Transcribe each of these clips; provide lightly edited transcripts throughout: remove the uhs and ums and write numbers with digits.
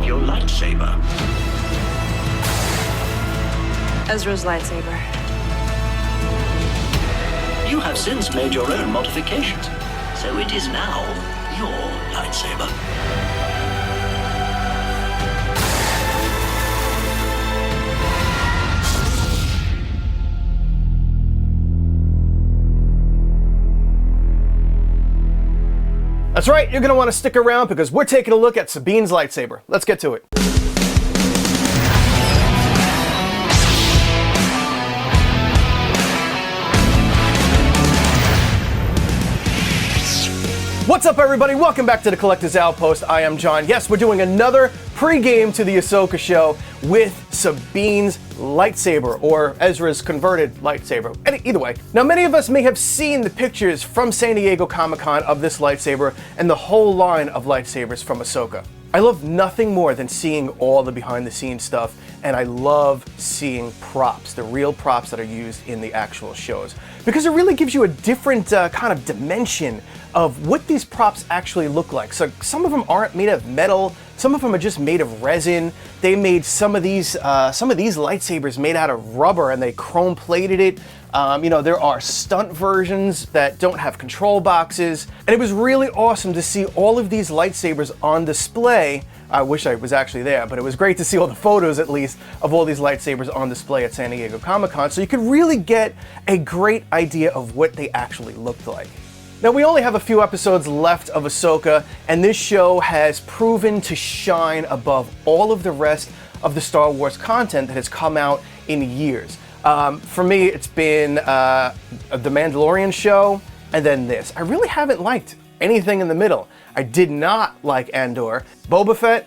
your lightsaber? Ezra's lightsaber. You have since made your own modifications, so it is now your lightsaber. That's right, you're going to want to stick around because we're taking a look at Sabine's lightsaber. Let's get to it. What's up, everybody? Welcome back to the Collector's Outpost. I am John. Yes, we're doing another pre-game to the Ahsoka show with Sabine's lightsaber, or Ezra's converted lightsaber. Either way. Now, many of us may have seen the pictures from San Diego Comic-Con of this lightsaber and the whole line of lightsabers from Ahsoka. I love nothing more than seeing all the behind-the-scenes stuff, and I love seeing props, the real props that are used in the actual shows, because it really gives you a different kind of dimension of what these props actually look like. So some of them aren't made of metal, some of them are just made of resin. They made some of these lightsabers made out of rubber, and they chrome plated it. You know, there are stunt versions that don't have control boxes, and it was really awesome to see all of these lightsabers on display. I wish I was actually there, but it was great to see all the photos, at least, of all these lightsabers on display at San Diego Comic-Con, so you could really get a great idea of what they actually looked like. Now, we only have a few episodes left of Ahsoka, and this show has proven to shine above all of the rest of the Star Wars content that has come out in years. For me, it's been The Mandalorian show, and then this. I really haven't liked anything in the middle. I did not like Andor, Boba Fett,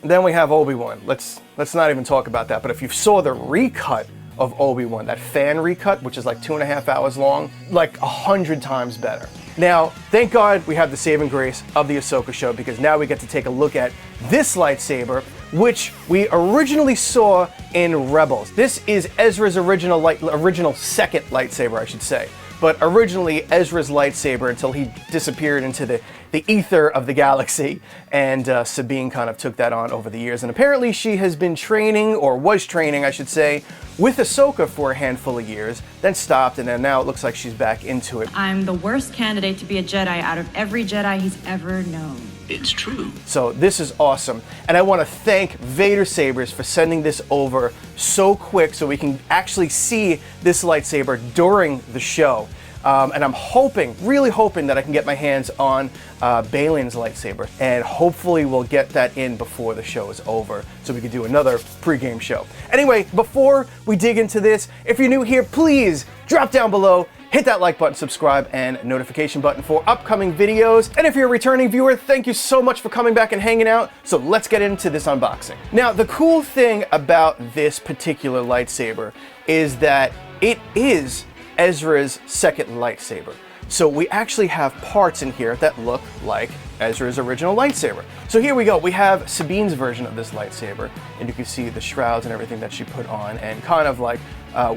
then we have Obi-Wan. Let's not even talk about that, but if you saw the recut of Obi-Wan, that fan recut, which is like 2.5 hours long, like 100 times better. Now, thank God we have the saving grace of the Ahsoka show, because now we get to take a look at this lightsaber, which we originally saw in Rebels. This is Ezra's original second lightsaber, I should say. But originally Ezra's lightsaber until he disappeared into the ether of the galaxy, and Sabine kind of took that on over the years. And apparently she has been training, or was training, I should say, with Ahsoka for a handful of years, then stopped, and then now it looks like she's back into it. I'm the worst candidate to be a Jedi out of every Jedi he's ever known. It's true. So this is awesome. And I want to thank Vader Sabers for sending this over so quick so we can actually see this lightsaber during the show. And I'm hoping, really hoping, that I can get my hands on Balin's lightsaber, and hopefully we'll get that in before the show is over so we can do another pre-game show. Anyway, before we dig into this, if you're new here, please drop down below, hit that like button, subscribe, and notification button for upcoming videos. And if you're a returning viewer, thank you so much for coming back and hanging out. So let's get into this unboxing. Now, the cool thing about this particular lightsaber is that it is Ezra's second lightsaber. So we actually have parts in here that look like Ezra's original lightsaber. So here we go. We have Sabine's version of this lightsaber, and you can see the shrouds and everything that she put on, and kind of like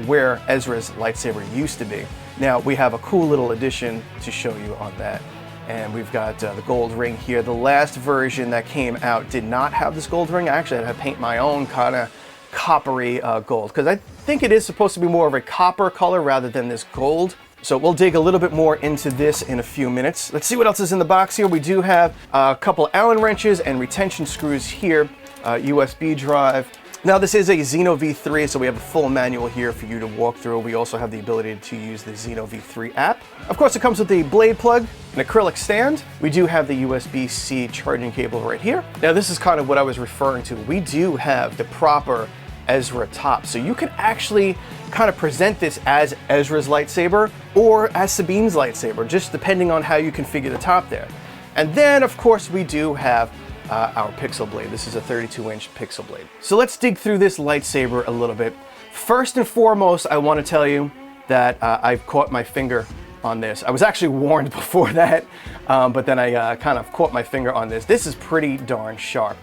where Ezra's lightsaber used to be. Now we have a cool little addition to show you on that. And we've got the gold ring here. The last version that came out did not have this gold ring. I actually had to paint my own kind of coppery gold, because I think it is supposed to be more of a copper color rather than this gold. So we'll dig a little bit more into this in a few minutes. Let's see what else is in the box here. We do have a couple Allen wrenches and retention screws here, USB drive. Now this is a Zeno V3, so we have a full manual here for you to walk through. We also have the ability to use the Zeno V3 app. Of course, it comes with the blade plug, an acrylic stand. We do have the USB-C charging cable right here. Now this is kind of what I was referring to. We do have the proper Ezra top, so you can actually kind of present this as Ezra's lightsaber or as Sabine's lightsaber, just depending on how you configure the top there. And then, of course, we do have our pixel blade. This is a 32-inch pixel blade. So let's dig through this lightsaber a little bit. First and foremost, I want to tell you that I've caught my finger on this. I was actually warned before that, but then I kind of caught my finger on this. This is pretty darn sharp.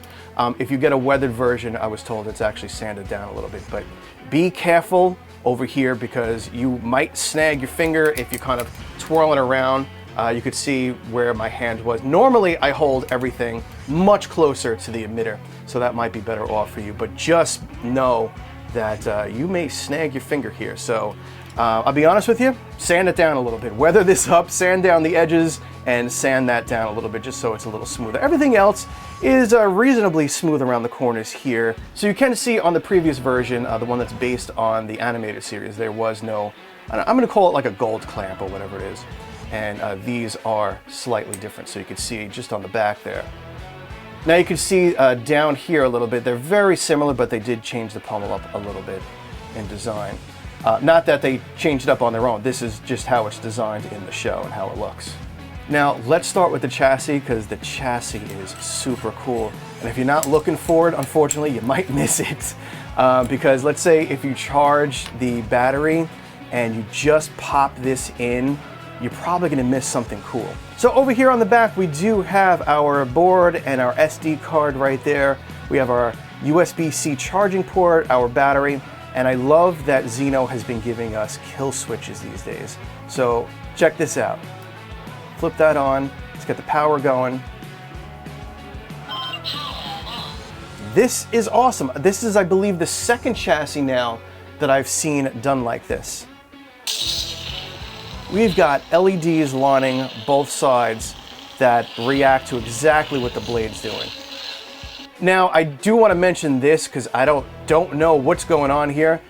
If you get a weathered version, I was told it's actually sanded down a little bit, but be careful over here because you might snag your finger if you kind of twirl it around. You could see where my hand was. Normally, I hold everything much closer to the emitter so that might be better off for you. But just know that you may snag your finger here. So I'll be honest with you, sand it down a little bit. Weather this up, sand down the edges, and sand that down a little bit just so it's a little smoother. Everything else is reasonably smooth around the corners here. So you can see on the previous version, the one that's based on the animated series, there was no, I'm going to call it like a gold clamp or whatever it is. And these are slightly different, so you can see just on the back there. Now you can see down here a little bit, they're very similar, but they did change the pommel up a little bit in design. Not that they changed it up on their own, this is just how it's designed in the show and how it looks. Now let's start with the chassis, because the chassis is super cool. And if you're not looking for it, unfortunately, you might miss it. Because let's say if you charge the battery and you just pop this in, you're probably going to miss something cool. So over here on the back, we do have our board and our SD card right there. We have our USB-C charging port, our battery, and I love that Zeno has been giving us kill switches these days. So check this out. Flip that on, let's get the power going. This is awesome. This is, I believe, the second chassis now that I've seen done like this. We've got LEDs lining both sides that react to exactly what the blade's doing. Now, I do want to mention this because I don't know what's going on here,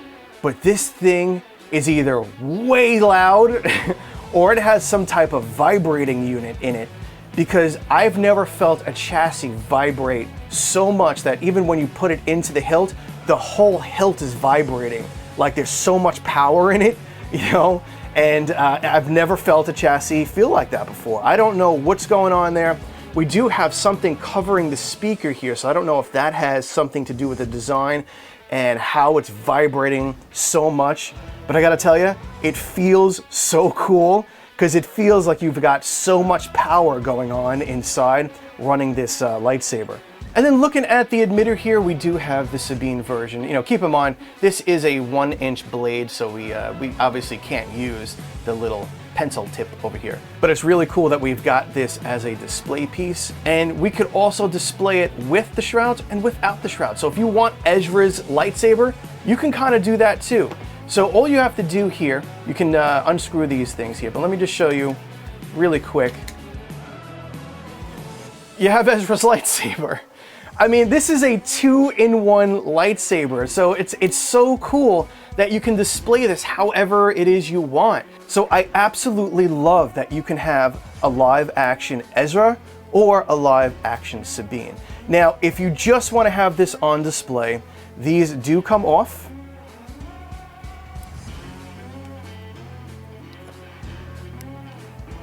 but this thing is either way loud or it has some type of vibrating unit in it, because I've never felt a chassis vibrate so much that even when you put it into the hilt, the whole hilt is vibrating. Like there's so much power in it, you know? And I've never felt a chassis feel like that before. I don't know what's going on there. We do have something covering the speaker here, so I don't know if that has something to do with the design and how it's vibrating so much. But I gotta tell you, it feels so cool, because it feels like you've got so much power going on inside running this lightsaber. And then looking at the emitter here, we do have the Sabine version. You know, keep in mind, this is a 1-inch blade, so we obviously can't use the little pencil tip over here. But it's really cool that we've got this as a display piece, and we could also display it with the shrouds and without the shrouds. So if you want Ezra's lightsaber, you can kind of do that too. So all you have to do here, you can unscrew these things here, but let me just show you really quick. You have Ezra's lightsaber. I mean, this is a 2-in-1 lightsaber, so it's so cool that you can display this however it is you want. So I absolutely love that you can have a live action Ezra or a live action Sabine. Now, if you just want to have this on display, these do come off.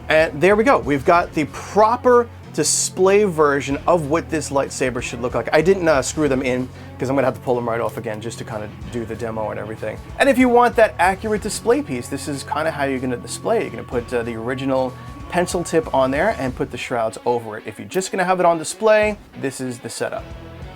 And there we go. We've got the proper display version of what this lightsaber should look like. I didn't screw them in because I'm gonna have to pull them right off again just to kind of do the demo and everything. And if you want that accurate display piece, this is kind of how you're gonna display it. You're gonna put the original pencil tip on there and put the shrouds over it. If you're just gonna have it on display, this is the setup.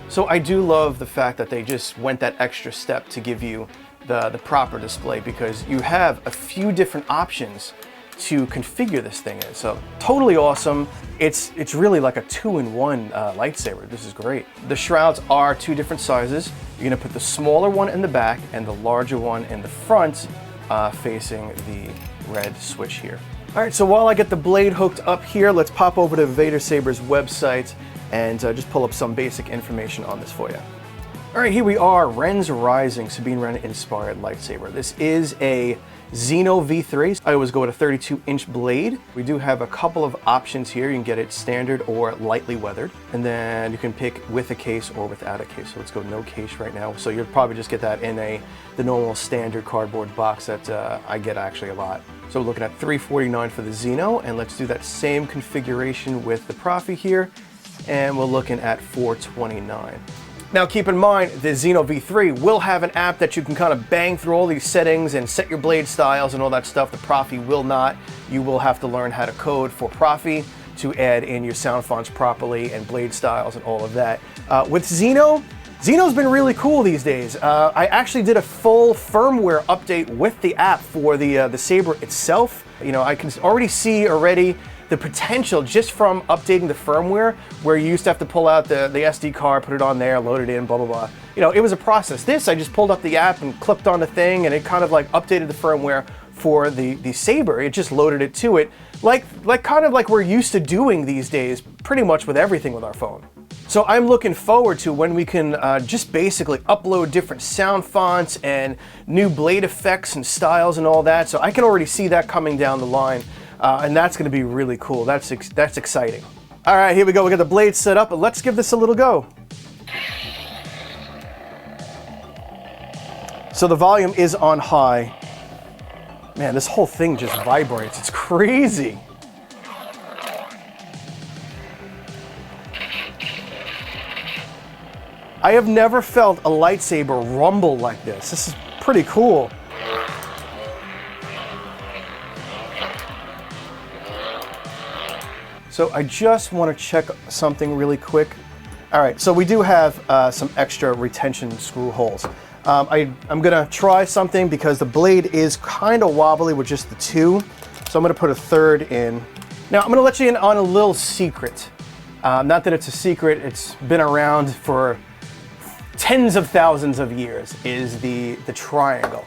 So I do love the fact that they just went that extra step to give you the proper display, because you have a few different options to configure this thing in. So totally awesome. It's really like a 2-in-1 lightsaber. This is great. The shrouds are 2 different sizes. You're gonna put the smaller one in the back and the larger one in the front, facing the red switch here. All right, so while I get the blade hooked up here, let's pop over to Vader Saber's website and just pull up some basic information on this for you. All right, here we are, Ren's Rising Sabine Wren inspired lightsaber. This is a Zeno V3. I always go with a 32-inch blade. We do have a couple of options here. You can get it standard or lightly weathered, and then you can pick with a case or without a case. So let's go no case right now. So you'll probably just get that in the normal standard cardboard box that I get actually a lot. So we're looking at $349 for the Zeno, and let's do that same configuration with the Profi here, and we're looking at $429. Now keep in mind, the Zeno V3 will have an app that you can kind of bang through all these settings and set your blade styles and all that stuff. The Profi will not. You will have to learn how to code for Profi to add in your sound fonts properly and blade styles and all of that. With Zeno, Zeno's been really cool these days. I actually did a full firmware update with the app for the Saber itself. You know, I can already see the potential just from updating the firmware, where you used to have to pull out the SD card, put it on there, load it in, blah, blah, blah. You know, it was a process. This, I just pulled up the app and clicked on the thing, and it kind of like updated the firmware for the Saber. It just loaded it to it, like kind of like we're used to doing these days, pretty much with everything with our phone. So I'm looking forward to when we can just basically upload different sound fonts and new blade effects and styles and all that. So I can already see that coming down the line, and that's going to be really cool. That's exciting. All right, here we go. We got the blade set up, but let's give this a little go. So the volume is on high. Man, this whole thing just vibrates. It's crazy. I have never felt a lightsaber rumble like this. This is pretty cool. So I just want to check something really quick. All right, so we do have some extra retention screw holes. I'm gonna try something because the blade is kind of wobbly with just the two. So I'm gonna put a third in. Now I'm gonna let you in on a little secret. Not that it's a secret, it's been around for tens of thousands of years, is the triangle.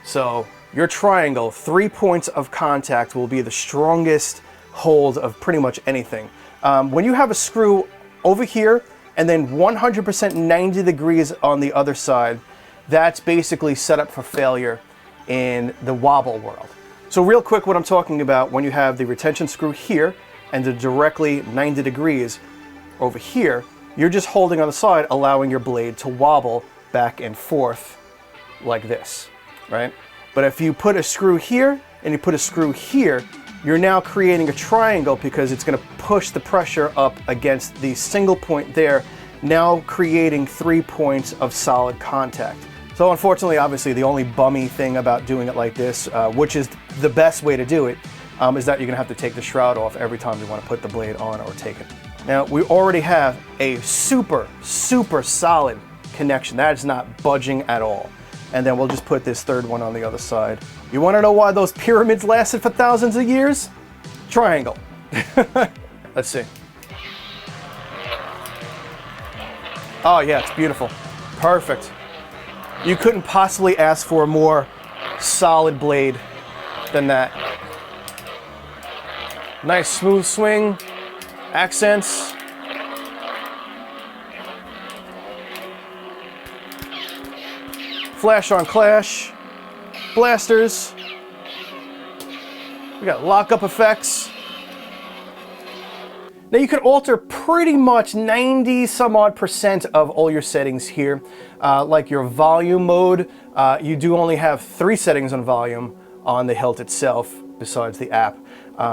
So your triangle, 3 points of contact will be the strongest hold of pretty much anything. When you have a screw over here and then 100% 90 degrees on the other side, that's basically set up for failure in the wobble world. So real quick, what I'm talking about, when you have the retention screw here and the directly 90 degrees over here, you're just holding on the side, allowing your blade to wobble back and forth like this, right? But if you put a screw here and you put a screw here, you're now creating a triangle because it's going to push the pressure up against the single point there, now creating 3 points of solid contact. So unfortunately, obviously, the only bummy thing about doing it like this, which is the best way to do it, is that you're gonna have to take the shroud off every time you want to put the blade on or take it. Now, we already have a super, super solid connection. That is not budging at all. And then we'll just put this third one on the other side. You wanna know why those pyramids lasted for thousands of years? Triangle. Let's see. Oh yeah, it's beautiful. Perfect. You couldn't possibly ask for a more solid blade than that. Nice smooth swing, accents. Flash on clash, blasters. We got lockup effects. Now you can alter pretty much 90 some odd % of all your settings here. Like your volume mode, you do only have 3 settings on volume on the hilt itself besides the app.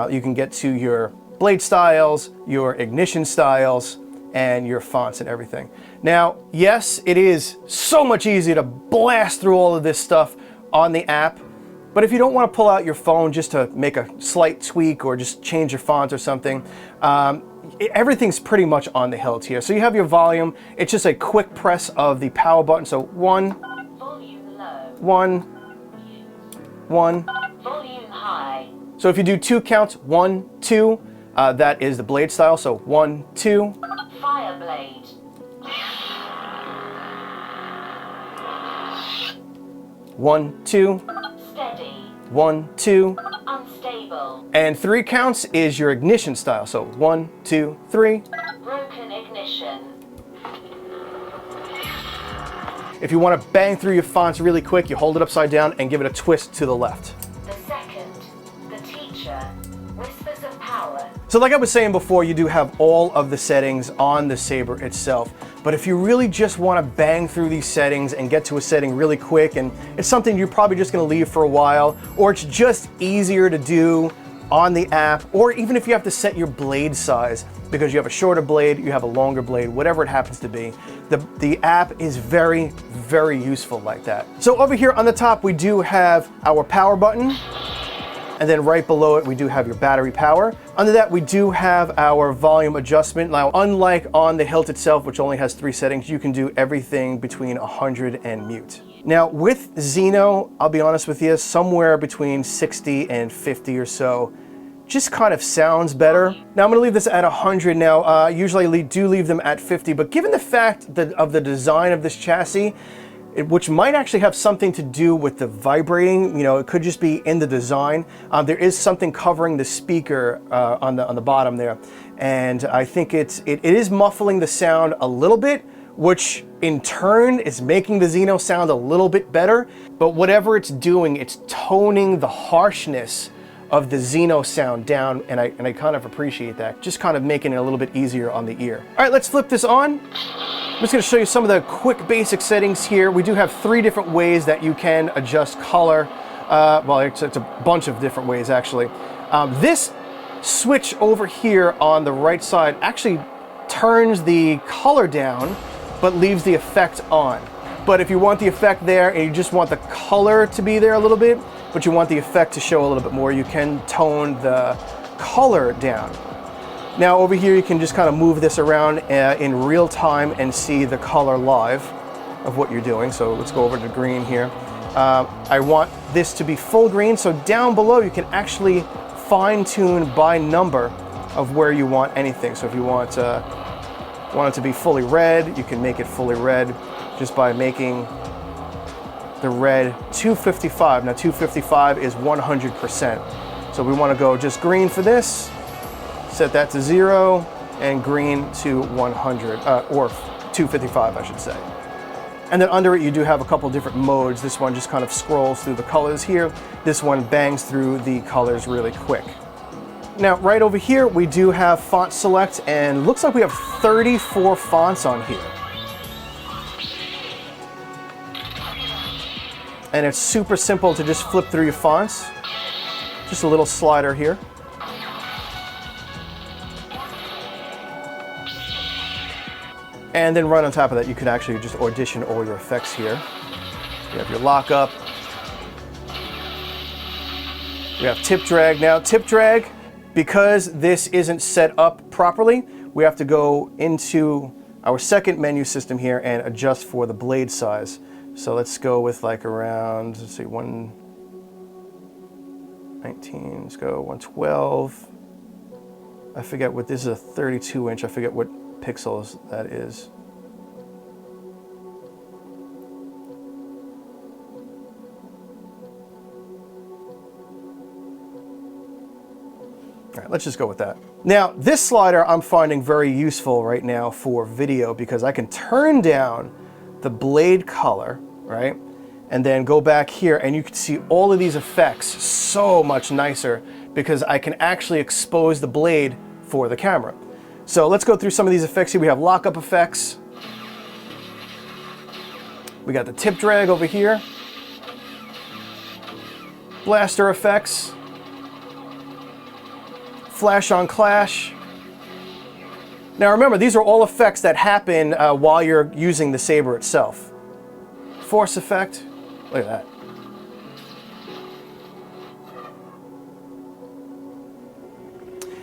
You can get to your blade styles, your ignition styles, and your fonts and everything. Now, yes, it is so much easier to blast through all of this stuff on the app, but if you don't want to pull out your phone just to make a slight tweak or just change your font or something, everything's pretty much on the hilt here. So you have your volume. It's just a quick press of the power button. So 1, volume low, 1, 1. volume high, So if you do 2 counts, 1, 2, that is the blade style. So 1, 2. fire blade, 1, 2, steady, 1, 2. unstable, And 3 counts is your ignition style. So 1, 2, 3. broken ignition, If you want to bang through your fonts really quick, you hold it upside down and give it a twist to the left. the second, the teacher, whispers of power, So like I was saying before, you do have all of the settings on the Saber itself. But if you really just want to bang through these settings and get to a setting really quick, and it's something you're probably just going to leave for a while, or it's just easier to do on the app, or even if you have to set your blade size because you have a shorter blade, you have a longer blade, whatever it happens to be, the app is very, very useful like that. So over here on the top, we do have our power button. And then right below it, we do have your battery power. Under that, we do have our volume adjustment. Now, unlike on the hilt itself, which only has 3 settings, you can do everything between 100 and mute. Now, with Zeno, I'll be honest with you, somewhere between 60 and 50 or so just kind of sounds better. Now I'm gonna leave this at 100 now. Usually I do leave them at 50, but given the fact that of the design of this chassis, which might actually have something to do with the vibrating, you know, it could just be in the design. There is something covering the speaker on the bottom there, and I think it is muffling the sound a little bit, which in turn is making the Zeno sound a little bit better. But whatever it's doing, it's toning the harshness of the Zeno sound down, and I kind of appreciate that. Just kind of making it a little bit easier on the ear. All right, let's flip this on. I'm just going to show you some of the quick basic settings here. We do have 3 different ways that you can adjust color. Well, it's a bunch of different ways actually. This switch over here on the right side actually turns the color down, but leaves the effect on. But if you want the effect there and you just want the color to be there a little bit, but you want the effect to show a little bit more, you can tone the color down. Now over here you can just kind of move this around in real time and see the color live of what you're doing. So let's go over to green here. I want this to be full green, so down below you can actually fine tune by number of where you want anything. So if you want it to be fully red, you can make it fully red just by making the red 255. Now 255 is 100%. So we want to go just green for this, set that to 0, and green to 100, or 255 I should say. And then under it you do have a couple different modes. This one just kind of scrolls through the colors here. This one bangs through the colors really quick. Now right over here we do have font select, and looks like we have 34 fonts on here. And it's super simple to just flip through your fonts. Just a little slider here. And then right on top of that, you can actually just audition all your effects here. You have your lockup. We have tip drag. Now tip drag, because this isn't set up properly, we have to go into our second menu system here and adjust for the blade size. So let's go with like around, let's see, 119, let's go 112. I forget what, this is a 32 inch, I forget what pixels that is. All right, let's just go with that. Now, this slider I'm finding very useful right now for video, because I can turn down the blade color, right? And then go back here and you can see all of these effects so much nicer, because I can actually expose the blade for the camera. So let's go through some of these effects here. We have lockup effects. We got the tip drag over here. Blaster effects. Flash on clash. Now remember, these are all effects that happen while you're using the saber itself. Force effect, look at that.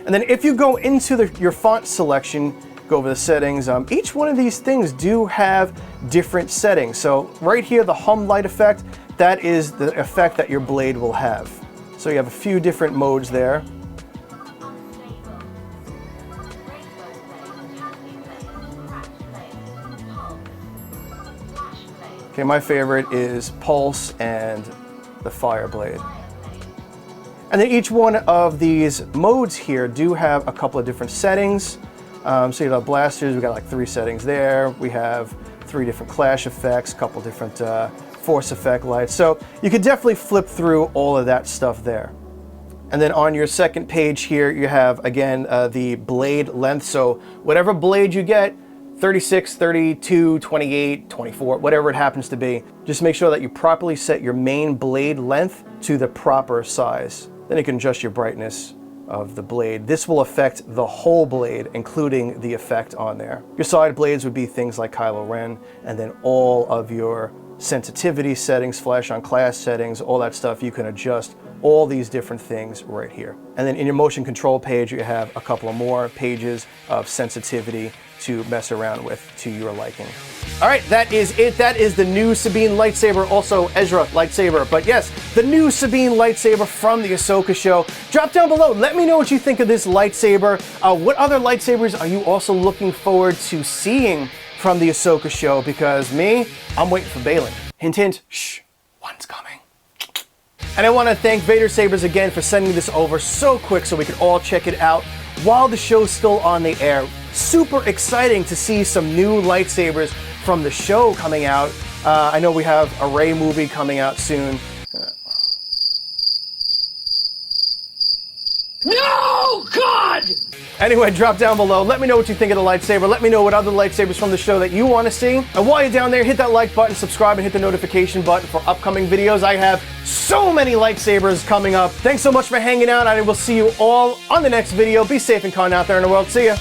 And then if you go into your font selection, go over the settings, each one of these things do have different settings. So right here, the hum light effect, that is the effect that your blade will have. So you have a few different modes there. Okay, my favorite is Pulse and the Fire Blade. And then each one of these modes here do have a couple of different settings. So you have blasters, we got like 3 settings there. We have 3 different clash effects, a couple different force effect lights. So you could definitely flip through all of that stuff there. And then on your second page here, you have, again, the blade length. So whatever blade you get, 36, 32, 28, 24, whatever it happens to be. Just make sure that you properly set your main blade length to the proper size. Then you can adjust your brightness of the blade. This will affect the whole blade, including the effect on there. Your side blades would be things like Kylo Ren, and then all of your sensitivity settings, flash on clash settings, all that stuff you can adjust all these different things right here. And then in your motion control page, you have a couple of more pages of sensitivity to mess around with to your liking. All right, that is it. That is the new Sabine Lightsaber, also Ezra Lightsaber. But yes, the new Sabine Lightsaber from the Ahsoka show. Drop down below. Let me know what you think of this lightsaber. What other lightsabers are you also looking forward to seeing from the Ahsoka show? Because me, I'm waiting for Balin. Hint, hint. Shh, one's coming. And I want to thank Vader Sabers again for sending this over so quick so we could all check it out while the show's still on the air. Super exciting to see some new lightsabers from the show coming out. I know we have a Rey movie coming out soon. No, God! Anyway, drop down below. Let me know what you think of the lightsaber. Let me know what other lightsabers from the show that you want to see. And while you're down there, hit that like button, subscribe, and hit the notification button for upcoming videos. I have so many lightsabers coming up. Thanks so much for hanging out. I will see you all on the next video. Be safe and kind out there in the world. See ya.